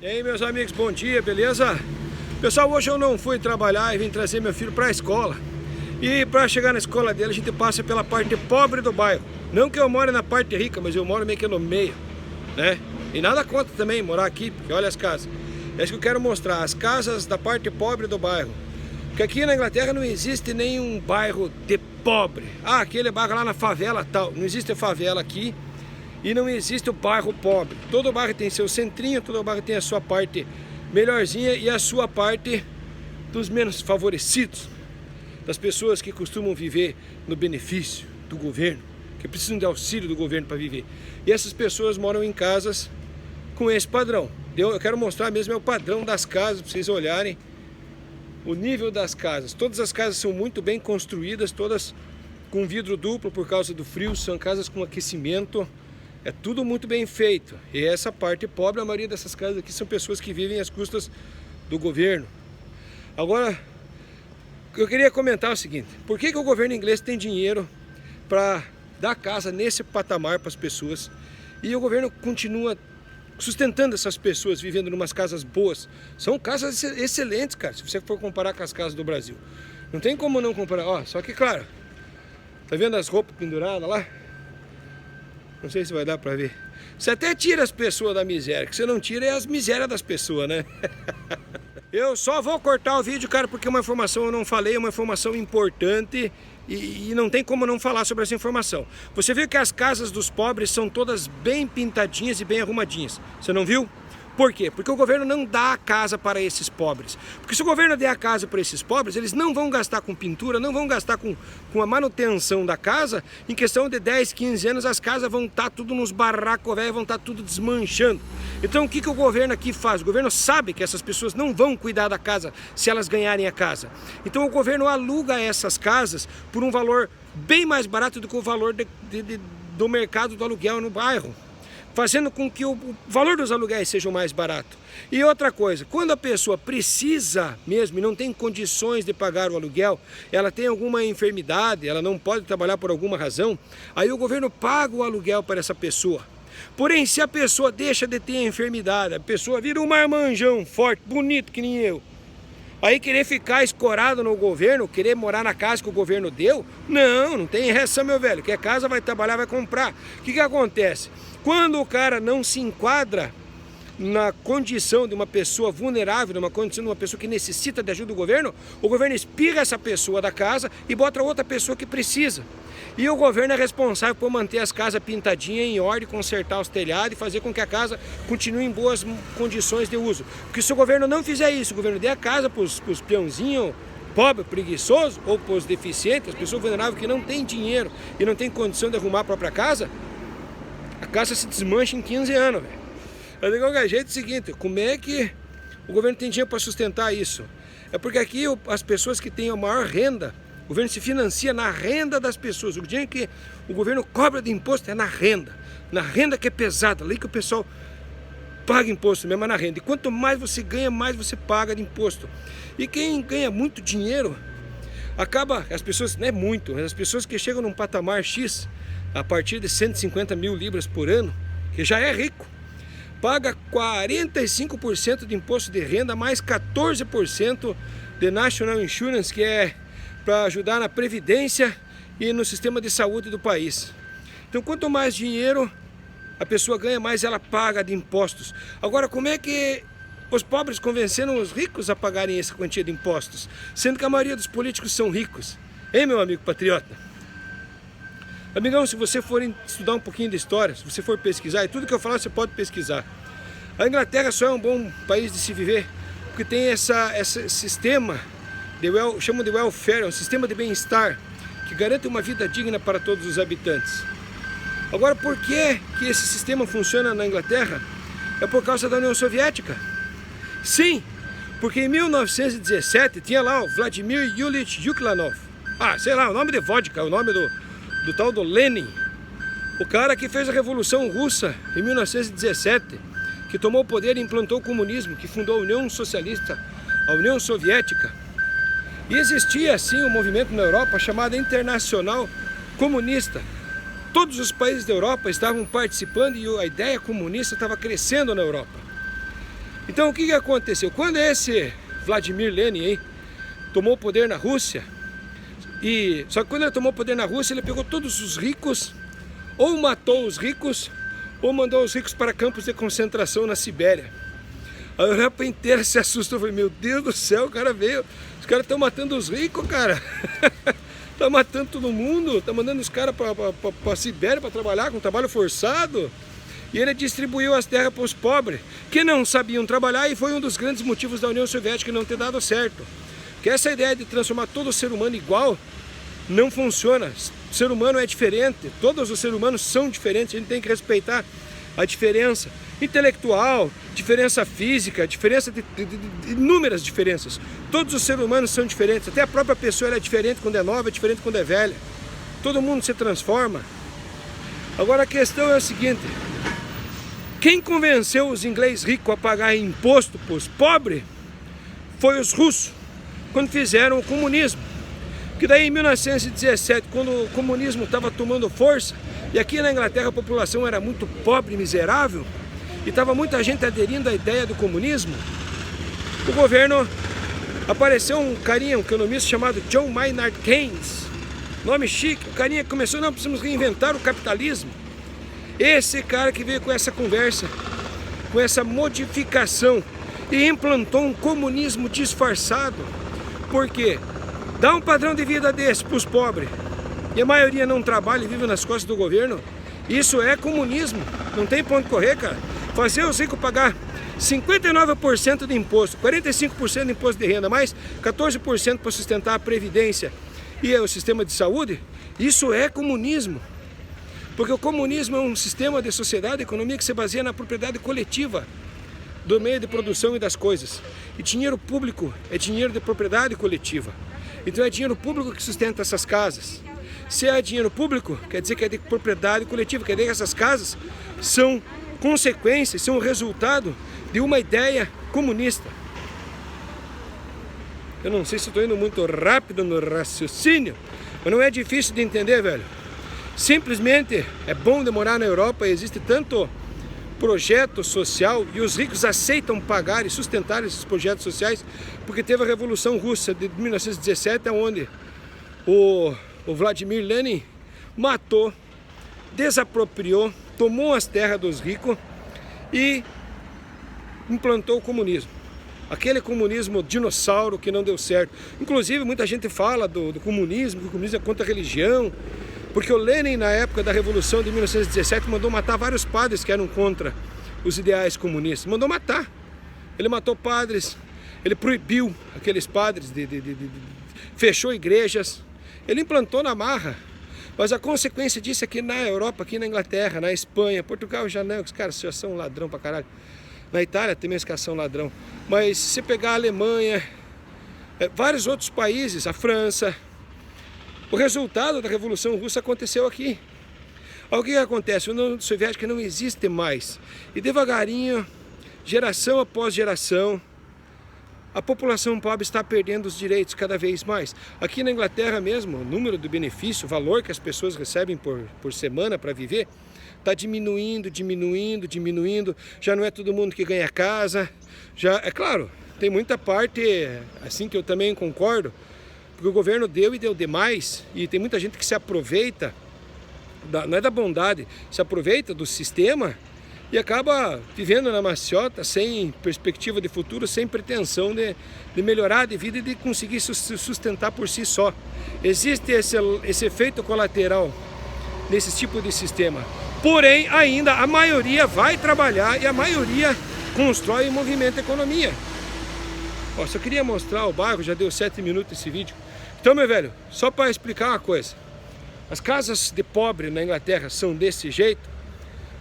E aí, meus amigos, bom dia, beleza? Pessoal, hoje eu não fui trabalhar e vim trazer meu filho para a escola. E para chegar na escola dele, a gente passa pela parte pobre do bairro. Não que eu moro na parte rica, mas eu moro meio que no meio, né? E nada contra também morar aqui, porque olha as casas. É isso que eu quero mostrar, as casas da parte pobre do bairro. Porque aqui na Inglaterra não existe nenhum bairro de pobre. Ah, aquele bairro lá na favela tal. Não existe favela aqui. E não existe o bairro pobre. Todo bairro tem seu centrinho, todo bairro tem a sua parte melhorzinha e a sua parte dos menos favorecidos. Das pessoas que costumam viver no benefício do governo, que precisam de auxílio do governo para viver. E essas pessoas moram em casas com esse padrão. Eu quero mostrar mesmo é o padrão das casas, para vocês olharem o nível das casas. Todas as casas são muito bem construídas, todas com vidro duplo por causa do frio, são casas com aquecimento. É tudo muito bem feito. E essa parte pobre, a maioria dessas casas aqui são pessoas que vivem às custas do governo. Agora, eu queria comentar o seguinte. Por que o governo inglês tem dinheiro para dar casa nesse patamar para as pessoas e o governo continua sustentando essas pessoas vivendo em umas casas boas? São casas excelentes, cara, se você for comparar com as casas do Brasil. Não tem como não comparar. Ó, só que, claro, tá vendo as roupas penduradas lá? Não sei se vai dar pra ver. Você até tira as pessoas da miséria, que você não tira é as misérias das pessoas, né? Eu só vou cortar o vídeo, cara, porque uma informação eu não falei, uma informação importante e não tem como não falar sobre essa informação. Você viu que as casas dos pobres são todas bem pintadinhas e bem arrumadinhas. Você não viu? Por quê? Porque o governo não dá a casa para esses pobres. Porque se o governo der a casa para esses pobres, eles não vão gastar com pintura, não vão gastar com a manutenção da casa. Em questão de 10, 15 anos, as casas vão estar tudo nos barracos velhos, vão estar tudo desmanchando. Então o que o governo aqui faz? O governo sabe que essas pessoas não vão cuidar da casa se elas ganharem a casa. Então o governo aluga essas casas por um valor bem mais barato do que o valor do mercado do aluguel no bairro, fazendo com que o valor dos aluguéis seja mais barato. E outra coisa, quando a pessoa precisa mesmo e não tem condições de pagar o aluguel, ela tem alguma enfermidade, ela não pode trabalhar por alguma razão, aí o governo paga o aluguel para essa pessoa. Porém, se a pessoa deixa de ter a enfermidade, a pessoa vira um marmanjão forte, bonito que nem eu, aí querer ficar escorado no governo, querer morar na casa que o governo deu, não tem reação, meu velho. Quer casa, vai trabalhar, vai comprar. O que acontece? Quando o cara não se enquadra na condição de uma pessoa vulnerável, numa condição de uma pessoa que necessita de ajuda do governo, o governo espirra essa pessoa da casa e bota outra pessoa que precisa. E o governo é responsável por manter as casas pintadinhas em ordem, consertar os telhados e fazer com que a casa continue em boas condições de uso. Porque se o governo não fizer isso, o governo der a casa para os peãozinhos pobres, preguiçosos, ou para os deficientes, as pessoas vulneráveis que não têm dinheiro e não têm condição de arrumar a própria casa, a casa se desmancha em 15 anos, velho. Eu digo, de jeito é o seguinte, como é que o governo tem dinheiro para sustentar isso? É porque aqui as pessoas que têm a maior renda, o governo se financia na renda das pessoas. O dinheiro que o governo cobra de imposto é na renda que é pesada, ali que o pessoal paga imposto mesmo, é na renda. E quanto mais você ganha, mais você paga de imposto. E quem ganha muito dinheiro, acaba, as pessoas, não é muito, mas as pessoas que chegam num patamar X, a partir de 150 mil libras por ano, que já é rico, paga 45% de imposto de renda, mais 14% de National Insurance, que é para ajudar na previdência e no sistema de saúde do país. Então, quanto mais dinheiro a pessoa ganha, mais ela paga de impostos. Agora, como é que os pobres convenceram os ricos a pagarem essa quantia de impostos, sendo que a maioria dos políticos são ricos? Hein, meu amigo patriota? Amigão, se você for estudar um pouquinho de história, se você for pesquisar, e tudo que eu falar você pode pesquisar. A Inglaterra só é um bom país de se viver, porque tem esse sistema, chamam de welfare, um sistema de bem-estar, que garante uma vida digna para todos os habitantes. Agora, por que esse sistema funciona na Inglaterra? É por causa da União Soviética. Sim, porque em 1917 tinha lá o Vladimir Ilyich Ulyanov. Ah, sei lá, o nome de vodka, o nome do tal do Lenin, o cara que fez a Revolução Russa em 1917, que tomou o poder e implantou o comunismo, que fundou a União Socialista, a União Soviética. E existia assim um movimento na Europa chamado Internacional Comunista. Todos os países da Europa estavam participando e a ideia comunista estava crescendo na Europa. Então o que aconteceu? Quando esse Vladimir Lenin tomou o poder na Rússia, só que quando ele tomou o poder na Rússia, ele pegou todos os ricos, ou matou os ricos, ou mandou os ricos para campos de concentração na Sibéria. A Europa inteira se assustou, falei, meu Deus do céu, o cara veio, os caras estão matando os ricos, cara. Tá matando todo mundo, tá mandando os caras para a Sibéria para trabalhar com trabalho forçado. E ele distribuiu as terras para os pobres, que não sabiam trabalhar, e foi um dos grandes motivos da União Soviética não ter dado certo. Porque essa ideia de transformar todo ser humano igual não funciona. O ser humano é diferente, todos os seres humanos são diferentes, a gente tem que respeitar a diferença intelectual, diferença física, diferença de inúmeras diferenças. Todos os seres humanos são diferentes, até a própria pessoa ela é diferente quando é nova, é diferente quando é velha. Todo mundo se transforma. Agora a questão é a seguinte: quem convenceu os ingleses ricos a pagar imposto para os pobres foi os russos, quando fizeram o comunismo. Que daí em 1917, quando o comunismo estava tomando força, e aqui na Inglaterra a população era muito pobre e miserável, e estava muita gente aderindo à ideia do comunismo, o governo, apareceu um carinha, um economista chamado John Maynard Keynes, nome chique, o carinha começou, não, precisamos reinventar o capitalismo. Esse cara que veio com essa conversa, com essa modificação, e implantou um comunismo disfarçado. Por quê? Dá um padrão de vida desse para os pobres, e a maioria não trabalha e vive nas costas do governo, isso é comunismo, não tem ponto de correr, cara. Fazer os ricos pagar 59% de imposto, 45% de imposto de renda, mais 14% para sustentar a previdência e o sistema de saúde, isso é comunismo. Porque o comunismo é um sistema de sociedade e economia que se baseia na propriedade coletiva do meio de produção e das coisas. E dinheiro público é dinheiro de propriedade coletiva. Então é dinheiro público que sustenta essas casas. Se é dinheiro público, quer dizer que é de propriedade coletiva, quer dizer que essas casas são consequências, são o resultado de uma ideia comunista. Eu não sei se estou indo muito rápido no raciocínio, mas não é difícil de entender, velho. Simplesmente é bom demorar na Europa, existe tanto projeto social e os ricos aceitam pagar e sustentar esses projetos sociais, porque teve a Revolução Russa de 1917, onde o Vladimir Lenin matou, desapropriou, tomou as terras dos ricos e implantou o comunismo. Aquele comunismo dinossauro que não deu certo. Inclusive muita gente fala do comunismo, que o comunismo é contra a religião, porque o Lenin, na época da Revolução de 1917, mandou matar vários padres que eram contra os ideais comunistas. Mandou matar. Ele matou padres, ele proibiu aqueles padres, fechou igrejas, ele implantou na marra. Mas a consequência disso é que na Europa, aqui na Inglaterra, na Espanha, Portugal já não, os caras já são ladrão pra caralho. Na Itália também os caras são ladrão. Mas se pegar a Alemanha, vários outros países, a França, o resultado da Revolução Russa aconteceu aqui. O que acontece? A União Soviética não existe mais. E devagarinho, geração após geração, a população pobre está perdendo os direitos cada vez mais. Aqui na Inglaterra mesmo, o número do benefício, o valor que as pessoas recebem por semana para viver, está diminuindo. Já não é todo mundo que ganha casa. Já, é claro, tem muita parte, assim que eu também concordo, porque o governo deu e deu demais, e tem muita gente que se aproveita, não é da bondade, se aproveita do sistema e acaba vivendo na maciota, sem perspectiva de futuro, sem pretensão de melhorar de vida e de conseguir se sustentar por si só. Existe esse efeito colateral nesse tipo de sistema. Porém, ainda a maioria vai trabalhar e a maioria constrói e movimenta a economia. Ó, só queria mostrar o bairro, já deu 7 minutos esse vídeo. Então, meu velho, só para explicar uma coisa. As casas de pobre na Inglaterra são desse jeito,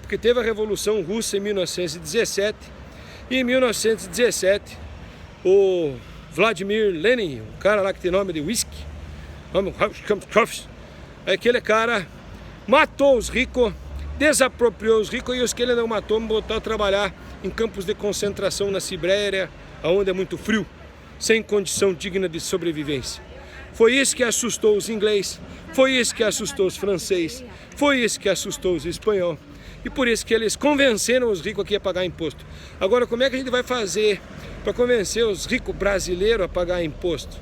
porque teve a Revolução Russa em 1917, e em 1917 o Vladimir Lenin, o cara lá que tem nome de whisky, aquele cara matou os ricos, desapropriou os ricos, e os que ele não matou botou a trabalhar em campos de concentração na Sibéria, onde é muito frio, sem condição digna de sobrevivência. Foi isso que assustou os ingleses, foi isso que assustou os franceses, foi isso que assustou os espanhóis. E por isso que eles convenceram os ricos aqui a pagar imposto. Agora, como é que a gente vai fazer para convencer os ricos brasileiros a pagar imposto?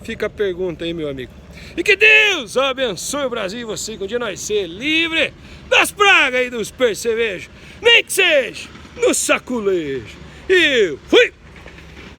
Fica a pergunta aí, meu amigo. E que Deus abençoe o Brasil e você, que um dia nós ser livre das pragas e dos percevejos, nem que seja no saculejo. E fui!